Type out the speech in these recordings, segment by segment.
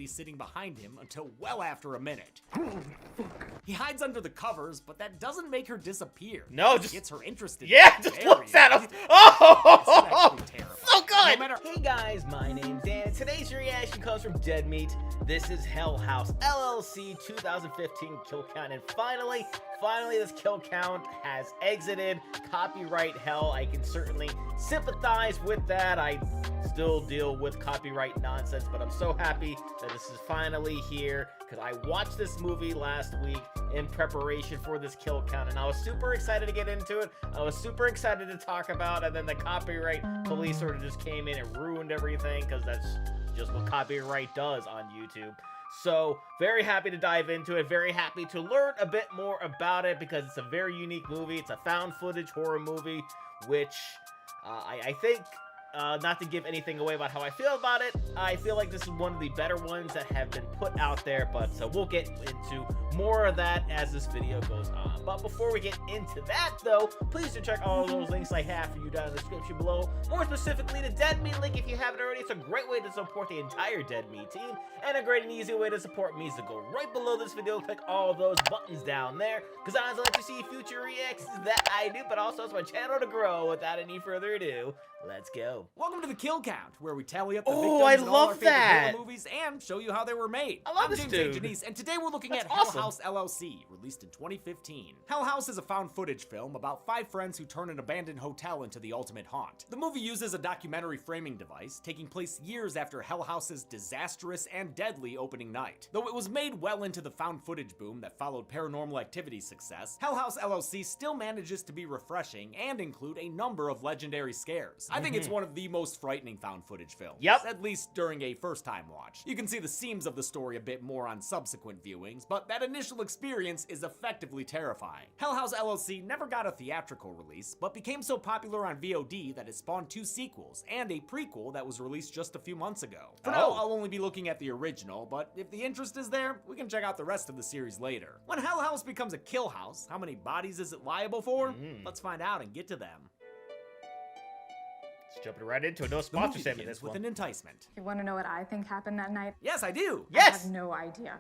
sitting behind him until well after a minute. He hides under the covers, but that doesn't make her disappear. No, just gets her interested. Yeah, just looks at him. Oh, so good. Hey guys, my name's Dan. Today's reaction comes from Dead Meat. This is Hell House LLC 2015 kill count, and finally this kill count has exited copyright hell. I can certainly sympathize with that. I still deal with copyright nonsense, but I'm so happy that this is finally here because I watched this movie last week in preparation for this kill count, and I was super excited to get into it. I was super excited to talk about it, and then the copyright police sort of just came in and ruined everything because that's just what copyright does on YouTube. So, very happy to dive into it, very happy to learn a bit more about it because it's a very unique movie. It's a found footage horror movie, which I think, not to give anything away about how I feel about it, I feel like this is one of the better ones that have been put out there, but we'll get into more of that as this video goes on. But before we get into that, though, please do check all of those links I have for you down in the description below. More specifically, the Dead Meat link if you haven't already. It's a great way to support the entire Dead Meat team, and a great and easy way to support me. So go right below this video, click all of those buttons down there, because I like to see future reactions that I do, but also it's my channel to grow. Without any further ado, let's go. Welcome to the Kill Count, where we tally up the Oh, victims I in all our love favorite that. horror movies and show you how they were made. I love I'm this James dude. A. Janice, and today we're looking That's at awesome. Hell House LLC, released in 2015. Hell House is a found footage film about 5 friends who turn an abandoned hotel into the ultimate haunt. The movie uses a documentary framing device, taking place years after Hell House's disastrous and deadly opening night. Though it was made well into the found footage boom that followed Paranormal Activity's success, Hell House LLC still manages to be refreshing and include a number of legendary scares. I think it's one of the most frightening found footage films. Yep. At least during a first-time watch. You can see the seams of the story a bit more on subsequent viewings, but that initial experience is effectively terrifying. Hell House LLC never got a theatrical release, but became so popular on VOD that it spawned 2 sequels, and a prequel that was released just a few months ago. For now, I'll only be looking at the original, but if the interest is there, we can check out the rest of the series later. When Hell House becomes a kill house, how many bodies is it liable for? Let's find out and get to them. Let's jump right into it. No The sponsor movie statement begins this with one. an enticement. You want to know what I think happened that night? Yes, I do. I Yes. have no idea.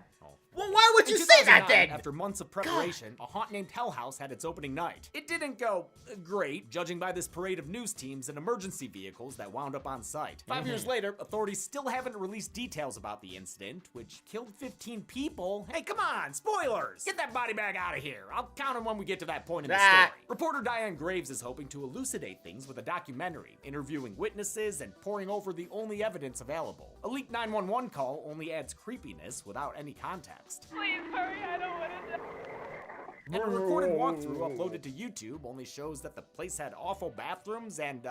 Well, why would In you say that 2009, then? After months of preparation, a haunt named Hell House had its opening night. It didn't go great, judging by this parade of news teams and emergency vehicles that wound up on site. 5 years later, authorities still haven't released details about the incident, which killed 15 people. Hey, come on, spoilers! Get that body bag out of here. I'll count them when we get to that point in the story. Reporter Diane Graves is hoping to elucidate things with a documentary, interviewing witnesses and poring over the only evidence available. A leaked 911 call only adds creepiness without any context. Please hurry, I don't want to die. And a recorded walkthrough uploaded to YouTube only shows that the place had awful bathrooms and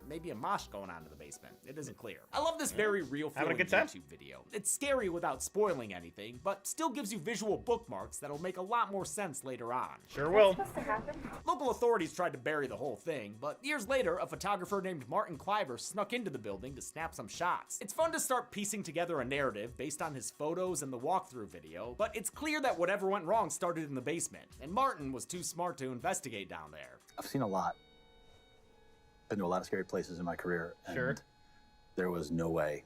maybe a mosh going on in the basement. It isn't clear. I love this very real Having a feeling good time? YouTube video. It's scary without spoiling anything, but still gives you visual bookmarks that'll make a lot more sense later on. Sure will. What's supposed to happen? Local authorities tried to bury the whole thing, but years later, a photographer named Martin Cliver snuck into the building to snap some shots. It's fun to start piecing together a narrative based on his photos and the walkthrough video, but it's clear that whatever went wrong started in the basement, and Martin was too smart to investigate down there. I've seen a lot. Been to a lot of scary places in my career, and Sure. there was no way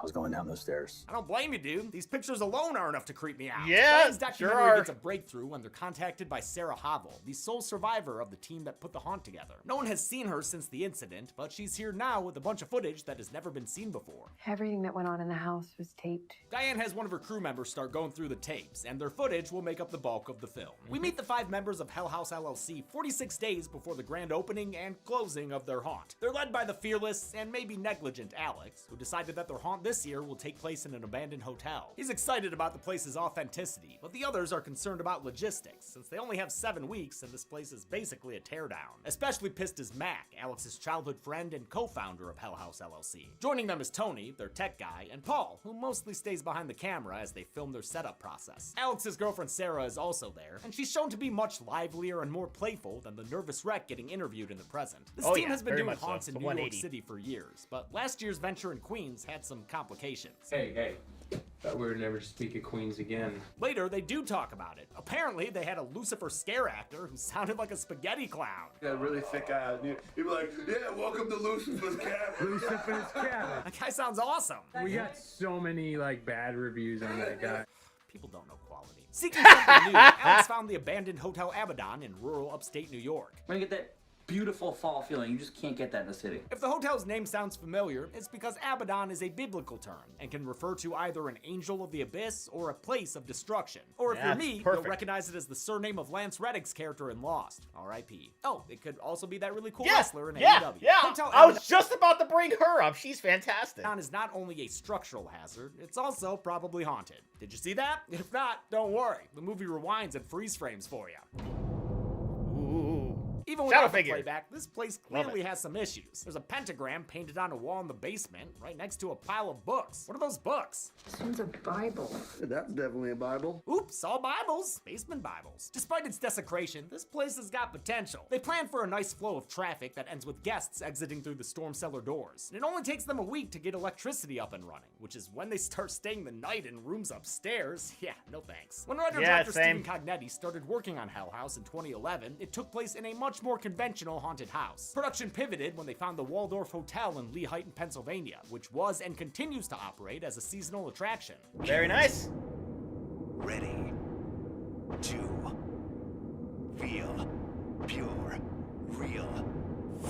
I was going down those stairs. I don't blame you, dude. These pictures alone are enough to creep me out. Yeah, Diane's documentary sure are. gets a breakthrough when they're contacted by Sarah Havel, the sole survivor of the team that put the haunt together. No one has seen her since the incident, but she's here now with a bunch of footage that has never been seen before. Everything that went on in the house was taped. Diane has one of her crew members start going through the tapes, and their footage will make up the bulk of the film. We meet the 5 members of Hell House LLC 46 days before the grand opening and closing of their haunt. They're led by the fearless and maybe negligent Alex, who decided that their haunt this year will take place in an abandoned hotel. He's excited about the place's authenticity, but the others are concerned about logistics, since they only have 7 weeks and this place is basically a teardown. Especially pissed is Mac, Alex's childhood friend and co-founder of Hell House LLC. Joining them is Tony, their tech guy, and Paul, who mostly stays behind the camera as they film their setup process. Alex's girlfriend Sarah is also there, and she's shown to be much livelier and more playful than the nervous wreck getting interviewed in the present. This Oh, team yeah, has been very doing much so. haunts in The New York 180. City for years, but last year's venture in Queens had some complications. Hey, Thought we would never speak of Queens again. Later, they do talk about it. Apparently, they had a Lucifer scare actor who sounded like a spaghetti clown. Got a really thick eye. He'd be like, yeah, welcome to Lucifer's cabin. Lucifer's cabin. That guy sounds awesome. We got so many like bad reviews on that guy. People don't know quality. Seeking something new, Alex found the abandoned Hotel Abaddon in rural upstate New York. When you get that beautiful fall feeling, you just can't get that in the city. If the hotel's name sounds familiar, it's because Abaddon is a biblical term and can refer to either an angel of the abyss or a place of destruction. Or if Yeah, you're me, perfect. you'll recognize it as the surname of Lance Reddick's character in Lost, R.I.P. Oh, it could also be that really cool wrestler in AEW. Hotel I was Abaddon just about to bring her up. She's fantastic. is not only a structural hazard, it's also probably haunted. Did you see that? If not, don't worry. The movie rewinds and freeze frames for you. Even Shadow without the figure. playback, this place Love clearly it. has some issues. There's a pentagram painted on a wall in the basement, right next to a pile of books. What are those books? This one's a Bible. That's definitely a Bible. Oops, all Bibles. Basement Bibles. Despite its desecration, this place has got potential. They plan for a nice flow of traffic that ends with guests exiting through the storm cellar doors. And it only takes them a week to get electricity up and running, which is when they start staying the night in rooms upstairs. Yeah, no thanks. When writer-director same. Stephen Cognetti started working on Hell House in 2011, it took place in a much more conventional haunted house. Production pivoted when they found the Waldorf Hotel in Lehighton, Pennsylvania, which was and continues to operate as a seasonal attraction. Very nice. Ready to feel pure, real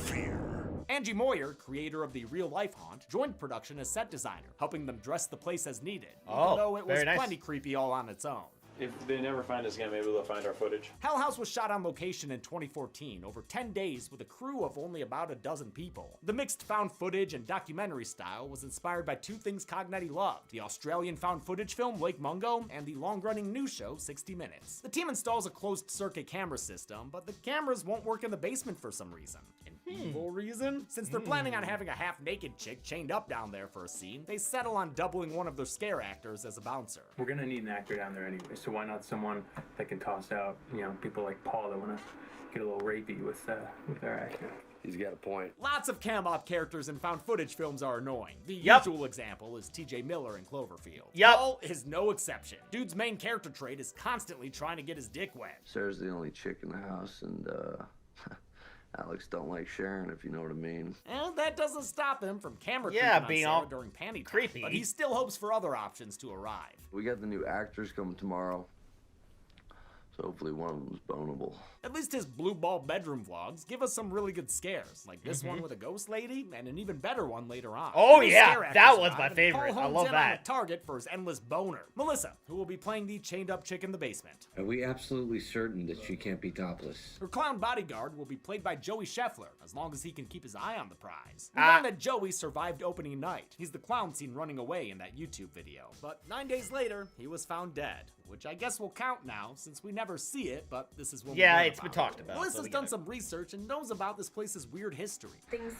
fear. Angie Moyer, creator of the Real Life Haunt, joined production as set designer, helping them dress the place as needed, Oh, even though it was very nice. plenty creepy all on its own. If they never find us again, maybe they'll find our footage. Hell House was shot on location in 2014, over 10 days with a crew of only about a dozen people. The mixed found footage and documentary style was inspired by two things Cognetti loved: the Australian found footage film Lake Mungo and the long-running news show 60 Minutes. The team installs a closed-circuit camera system, but the cameras won't work in the basement for some reason. An evil reason? Since they're planning on having a half-naked chick chained up down there for a scene, they settle on doubling one of their scare actors as a bouncer. We're gonna need an actor down there anyway, so why not someone that can toss out, people like Paul that wanna get a little rapey with our actor. He's got a point. Lots of cam-op characters in found footage films are annoying. The Yep. usual example is TJ Miller in Cloverfield. Yep. Paul is no exception. Dude's main character trait is constantly trying to get his dick wet. Sarah's the only chick in the house, and Alex don't like Sharon, if you know what I mean. And that doesn't stop him from camera Yeah, creeping on being Sarah all during panty time, creepy. but he still hopes for other options to arrive. We got the new actors coming tomorrow, so hopefully one of them's bonable. At least his blue ball bedroom vlogs give us some really good scares, like this one with a ghost lady, and an even better one later on. Oh, Those yeah, scare actors that was arrive, my and favorite. Paul I hones love in that. on the target for his endless boner, Melissa, who will be playing the chained up chick in the basement. Are we absolutely certain that she can't be topless? Her clown bodyguard will be played by Joey Scheffler, as long as he can keep his eye on the prize. We Ah. learn that Joey survived opening night. He's the clown seen running away in that YouTube video. But 9 days later, he was found dead, which I guess will count now, since we never see it, but this is when we Yeah, learn it's been about talked it. about, so Melissa's we done get it. some research and knows about this place's weird history. Things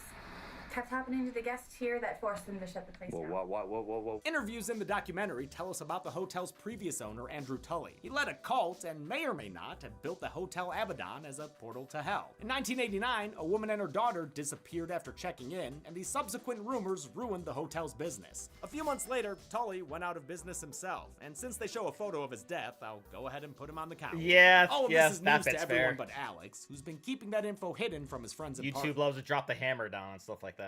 kept happening to the guests here that forced them to shut the place down. Whoa. Interviews in the documentary tell us about the hotel's previous owner, Andrew Tully. He led a cult and may or may not have built the Hotel Abaddon as a portal to hell. In 1989, a woman and her daughter disappeared after checking in, and the subsequent rumors ruined the hotel's business. A few months later, Tully went out of business himself, and since they show a photo of his death, I'll go ahead and put him on the couch. Yeah, All of yeah, this is that news to fits everyone fair. but Alex, who's been keeping that info hidden from his friends and YouTube partners. loves to drop the hammer down and stuff like that.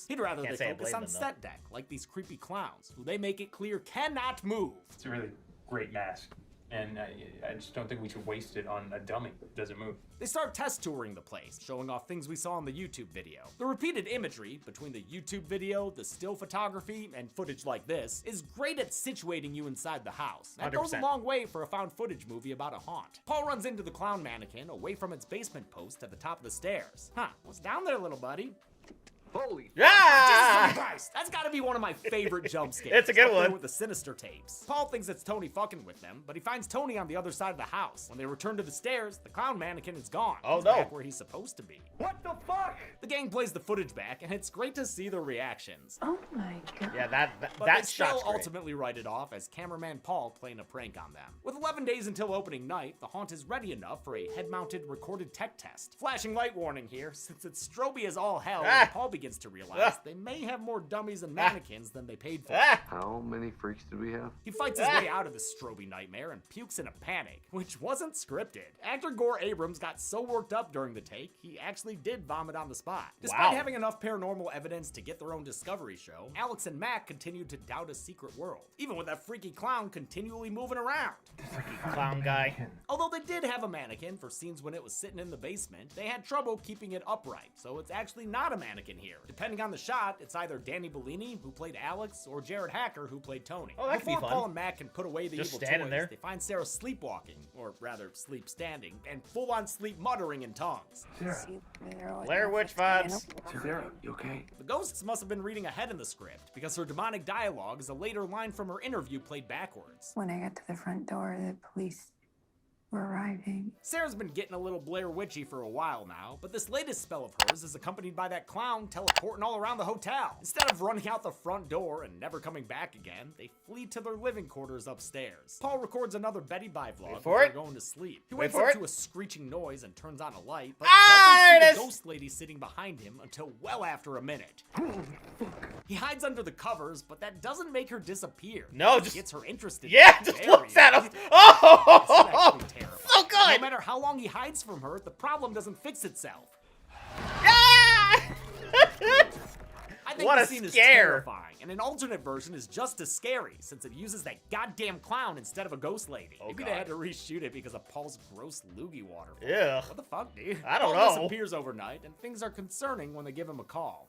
He'd rather Can't they say I focus blame on them, though. set deck, like these creepy clowns, who they make it clear cannot move. It's a really great mask, and I just don't think we should waste it on a dummy that doesn't move. They start test touring the place, showing off things we saw in the YouTube video. The repeated imagery between the YouTube video, the still photography, and footage like this is great at situating you inside the house. That goes a 100%. long way for a found footage movie about a haunt. Paul runs into the clown mannequin away from its basement post at the top of the stairs. Huh, what's down there, little buddy? Holy Yeah! Jesus Christ! That's gotta be one of my favorite jump scares. It's a good up there one. with the sinister tapes. Paul thinks it's Tony fucking with them, but he finds Tony on the other side of the house. When they return to the stairs, the clown mannequin is gone. Oh, He's no. back where he's supposed to be. What the fuck? The gang plays the footage back, and it's great to see their reactions. Oh my god. Yeah, that But that they still shot's great. ultimately write it off as cameraman Paul playing a prank on them. With 11 days until opening night, the haunt is ready enough for a head-mounted recorded tech test. Flashing light warning here, since it's stroby as all hell, Ah. Paul begins to realize they may have more dummies and mannequins than they paid for. How many freaks do we have? He fights his way out of this stroby nightmare and pukes in a panic, which wasn't scripted. Actor Gore Abrams got so worked up during the take, he actually did vomit on the spot. Despite having enough paranormal evidence to get their own Discovery show, Alex and Mac continued to doubt a secret world, even with that freaky clown continually moving around. Freaky clown guy. Although they did have a mannequin for scenes when it was sitting in the basement, they had trouble keeping it upright, so it's actually not a mannequin here. Depending on the shot, it's either Danny Bellini, who played Alex, or Jared Hacker, who played Tony. Oh, that could be Before fun. Paul and Mac can put away the Just evil standing toys, there. they find Sarah sleepwalking, or rather sleep standing, and full-on sleep muttering in tongues. Blair Witch vibes. Sarah, you okay? The ghosts must have been reading ahead in the script, because her demonic dialogue is a later line from her interview played backwards. When I got to the front door, the police were arriving. Sarah's been getting a little Blair Witchy for a while now, but this latest spell of hers is accompanied by that clown teleporting all around the hotel. Instead of running out the front door and never coming back again, they flee to their living quarters upstairs. Paul records another Betty Bye vlog before going to sleep. He wakes up to a screeching noise and turns on a light, but doesn't see the ghost lady sitting behind him until well after a minute. He hides under the covers, but that doesn't make her disappear. No, It just gets her interested. just looks at him. Oh, so good. No matter how long he hides from her, the problem doesn't fix itself. Ah! I think What the a scene is scare. terrifying, and an alternate version is just as scary, since it uses that goddamn clown instead of a ghost lady. Maybe they God. had to reshoot it because of Paul's gross loogie waterfall. Ugh. What the fuck, dude? I don't Paul know. disappears overnight, and things are concerning when they give him a call.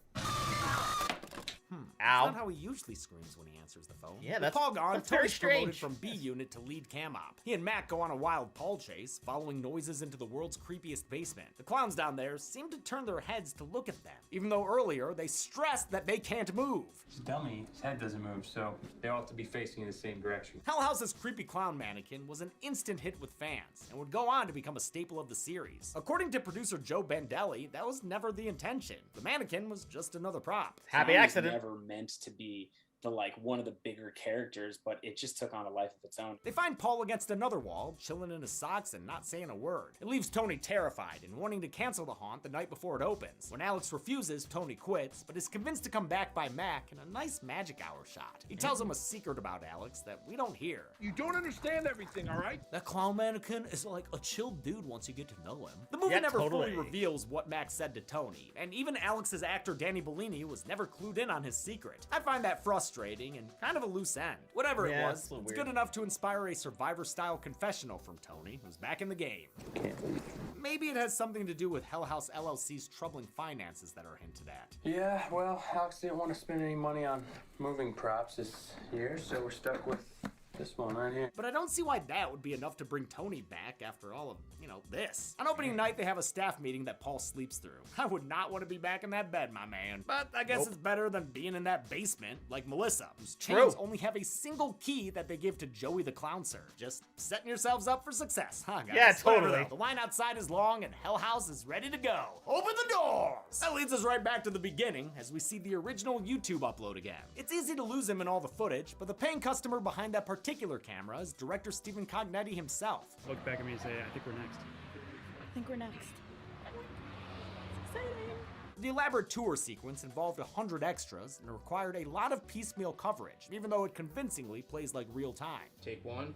Ow. That's not how he usually screams when he answers the phone. Yeah, With that's- Paul gone, that's very Tony's promoted strange. from B unit to lead cam op. He and Matt go on a wild Paul chase, following noises into the world's creepiest basement. The clowns down there seem to turn their heads to look at them, even though earlier they stressed that they can't move. This dummy, his head doesn't move, so they all have to be facing in the same direction. Hell House's creepy clown mannequin was an instant hit with fans, and would go on to become a staple of the series. According to producer Joe Bandelli, that was never the intention. The mannequin was just another prop. Happy Clown was accident. never meant to be the one of the bigger characters, but it just took on a life of its own. They find Paul against another wall, chilling in his socks and not saying a word. It leaves Tony terrified and wanting to cancel the haunt the night before it opens. When Alex refuses, Tony quits, but is convinced to come back by Mac in a nice magic hour shot. He tells him a secret about Alex that we don't hear. You don't understand everything, all right? That clown mannequin is like a chill dude once you get to know him. The movie Yeah, never totally. fully reveals what Mac said to Tony, and even Alex's actor Danny Bellini was never clued in on his secret. I find that frustrating and kind of a loose end. Whatever it Yeah, was, it's a little it's weird. good enough to inspire a Survivor-style confessional from Tony, who's back in the game. Maybe it has something to do with Hell House LLC's troubling finances that are hinted at. Yeah, well, Alex didn't want to spend any money on moving props this year, so we're stuck with this one right here. But I don't see why that would be enough to bring Tony back after all of, this. On opening night, they have a staff meeting that Paul sleeps through. I would not want to be back in that bed, my man. But I guess it's better than being in that basement like Melissa, whose chains only have a single key that they give to Joey the Clowncer. Just setting yourselves up for success, huh, guys? Yeah, Whatever, totally. though. The line outside is long and Hell House is ready to go. Open the doors! That leads us right back to the beginning as we see the original YouTube upload again. It's easy to lose him in all the footage, but the paying customer behind that particular camera is director Stephen Cognetti himself. Look back at me and say, I think we're next. I think we're next. It's exciting. The elaborate tour sequence involved 100 extras and required a lot of piecemeal coverage, even though it convincingly plays like real time. Take one.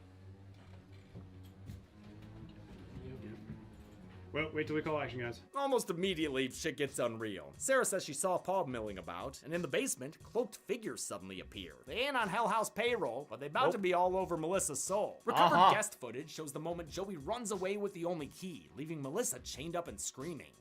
Well, wait till we call action, guys. Almost immediately, shit gets unreal. Sarah says she saw Paul milling about, and in the basement, cloaked figures suddenly appear. They ain't on Hell House payroll, but they about to be all over Melissa's soul. Recovered guest footage shows the moment Joey runs away with the only key, leaving Melissa chained up and screaming.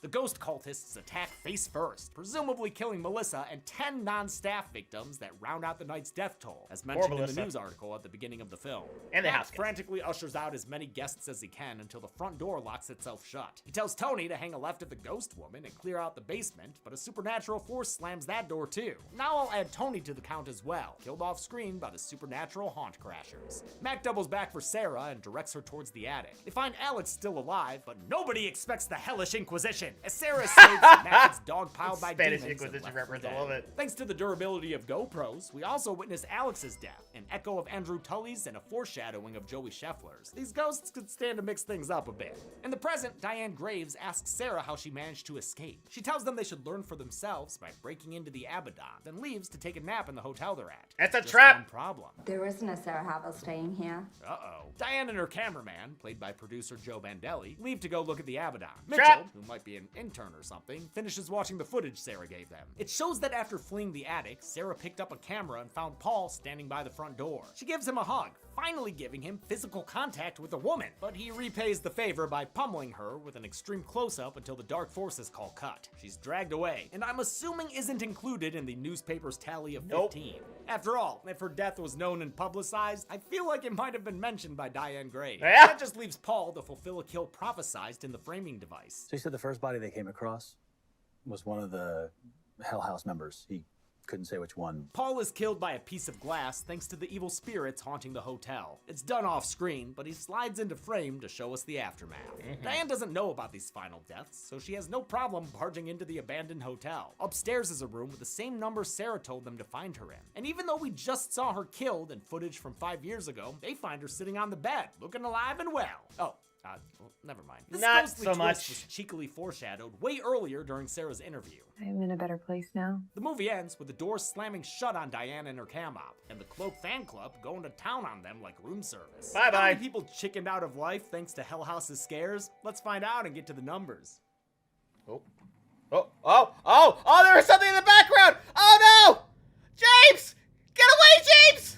The ghost cultists attack face first, presumably killing Melissa and 10 non-staff victims that round out the night's death toll, as mentioned in the Melissa. news article at the beginning of the film. And the Matt house guest. frantically ushers out as many guests as he can until the front door locks itself shut. He tells Tony to hang a left at the ghost woman and clear out the basement, but a supernatural force slams that door too. Now I'll add Tony to the count as well, killed off screen by the supernatural haunt crashers. Mac doubles back for Sarah and directs her towards the attic. They find Alex still alive, but nobody expects the hellish inquisition. As Sarah escapes, Matt gets dogpiled by Spanish demons. Inquisition and left for reference, I dead. love it. Thanks to the durability of GoPros, we also witness Alex's death, an echo of Andrew Tully's and a foreshadowing of Joey Scheffler's. These ghosts could stand to mix things up a bit. In the present, Diane Graves asks Sarah how she managed to escape. She tells them they should learn for themselves by breaking into the Abaddon, then leaves to take a nap in the hotel they're at. That's a Just trap! one problem. There isn't a Sarah Havel staying here. Uh-oh. Diane and her cameraman, played by producer Joe Bandelli, leave to go look at the Abaddon. Trap! Mitchell, who might be an intern or something, finishes watching the footage Sarah gave them. It shows that after fleeing the attic, Sarah picked up a camera and found Paul standing by the front door. She gives him a hug, finally giving him physical contact with a woman, but he repays the favor by pummeling her with an extreme close-up until the Dark Forces call cut. She's dragged away, and I'm assuming isn't included in the newspaper's tally of 15. After all, if her death was known and publicized, I feel like it might have been mentioned by Diane Graves. Yeah. That just leaves Paul to fulfill a kill prophesized in the framing device. So you said the first body they came across was one of the Hell House members. He couldn't say which one. Paul is killed by a piece of glass thanks to the evil spirits haunting the hotel. It's done off screen, but he slides into frame to show us the aftermath. Diane doesn't know about these final deaths, so she has no problem barging into the abandoned hotel. Upstairs is a room with the same number Sarah told them to find her in. And even though we just saw her killed in footage from 5 years ago, they find her sitting on the bed, looking alive and well. Well, never mind. This Not ghostly so twist much. was cheekily foreshadowed way earlier during Sarah's interview. I'm in a better place now. The movie ends with the door slamming shut on Diane and her cam op, and the Cloak fan club going to town on them like room service. Bye-bye. How many people chickened out of life thanks to Hell House's scares? Let's find out and get to the numbers. Oh, there was something in the background! Oh no! James! Get away, James!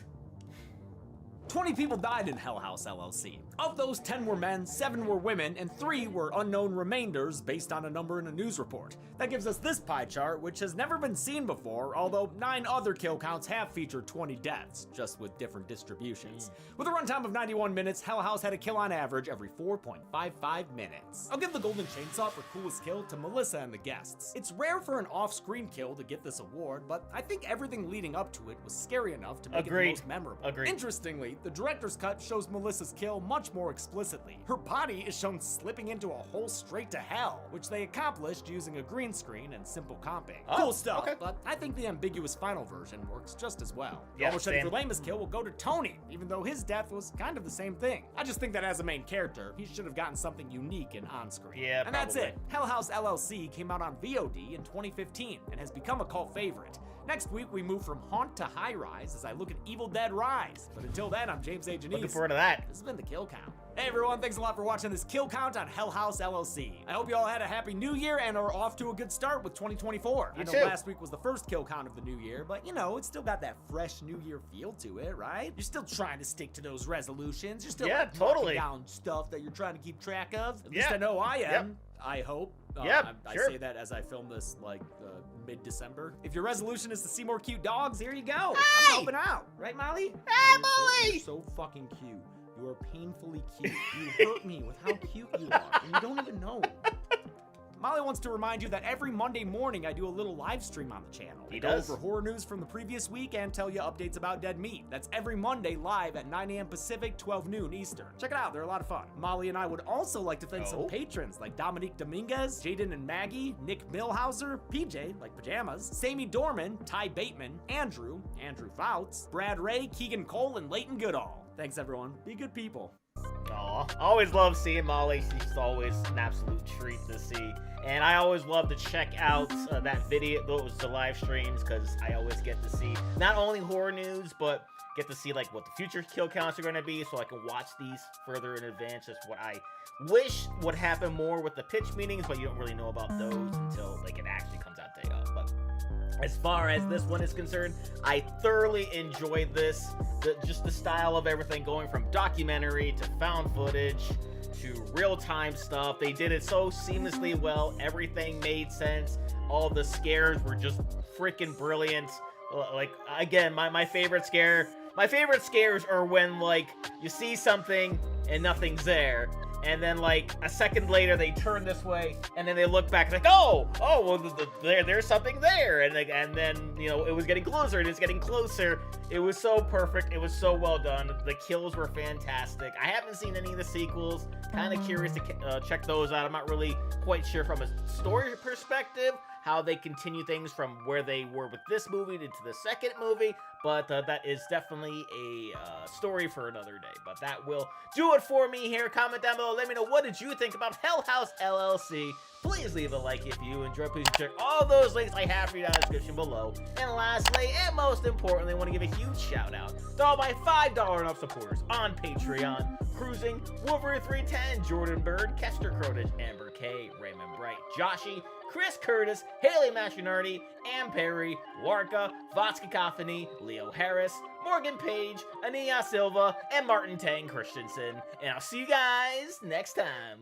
20 people died in Hell House LLC. Of those, 10 were men, 7 were women, and 3 were unknown remainders based on a number in a news report. That gives us this pie chart, which has never been seen before, although 9 other kill counts have featured 20 deaths, just with different distributions. With a runtime of 91 minutes, Hell House had a kill on average every 4.55 minutes. I'll give the Golden Chainsaw for coolest kill to Melissa and the guests. It's rare for an off-screen kill to get this award, but I think everything leading up to it was scary enough to make it the most memorable. Interestingly, the director's cut shows Melissa's kill much more explicitly. Her body is shown slipping into a hole straight to hell, which they accomplished using a green screen and simple comping. Cool stuff, but I think the ambiguous final version works just as well. Yeah, Almost ready for lamest kill will go to Tony, even though his death was kind of the same thing. I just think that as a main character, he should have gotten something unique and on-screen. Yeah, and that's it. Hell House LLC came out on VOD in 2015 and has become a cult favorite. Next week, we move from Haunt to High Rise as I look at Evil Dead Rise. But until then, I'm James A. Janice. Looking forward to that. This has been the Kill Count. Hey everyone, thanks a lot for watching this Kill Count on Hell House LLC. I hope you all had a happy new year and are off to a good start with 2024. I know last week was the first Kill Count of the new year, but you know, it's still got that fresh new year feel to it, right? You're still trying to stick to those resolutions. You're still marking down stuff that you're trying to keep track of. At least I know I am. I hope. I say that as I film this like mid-December. If your resolution is to see more cute dogs, here you go. I'm helping out. Right, Molly? Hey, Molly! You're so fucking cute. You are painfully cute. You hurt me with how cute you are, and you don't even know. Molly wants to remind you that every Monday morning I do a little live stream on the channel. He Go does. over horror news from the previous week and tell you updates about Dead Meat. That's every Monday live at 9 a.m. Pacific, 12 noon Eastern. Check it out, they're a lot of fun. Molly and I would also like to thank some patrons like Dominique Dominguez, Jaden and Maggie, Nick Millhauser, PJ, like Pajamas, Sammy Dorman, Ty Bateman, Andrew Fouts, Brad Ray, Keegan Cole, and Leighton Goodall. Thanks everyone. Be good people. Aw, always love seeing Molly. She's always an absolute treat to see. And I always love to check out that video, those live streams, because I always get to see not only horror news, but get to see like what the future kill counts are going to be, so I can watch these further in advance. That's what I wish would happen more with the pitch meetings, but you don't really know about those until like it actually comes out day of. But as far as this one is concerned, I thoroughly enjoyed this. Just the style of everything, going from documentary to found footage to real-time stuff. They did it so seamlessly well. Everything made sense. All the scares were just freaking brilliant. Like, again, my favorite scare My favorite scares are when, like, you see something and nothing's there, and then, like, a second later they turn this way, and then they look back, like, oh, well, there's something there, and then, you know, it was getting closer, and it's getting closer. It was so perfect. It was so well done. The kills were fantastic. I haven't seen any of the sequels. Kind of curious to check those out. I'm not really quite sure from a story perspective how they continue things from where they were with this movie into the second movie, but that is definitely a story for another day. But that will do it for me here. Comment down below. Let me know, what did you think about Hell House LLC? Please leave a like if you enjoyed. Please check all those links I have for you down in the description below. And lastly, and most importantly, I want to give a huge shout out to all my $5 and up supporters on Patreon. Cruising, Wolverine 310, Jordan Bird, Kester Crotich, Amber K, Raymond Bright, Joshy, Chris Curtis, Haley Machinardi, Ann Perry, Larka, Vox Cacophony, Leo Harris, Morgan Page, Ania Silva, and Martin Tang Christensen. And I'll see you guys next time.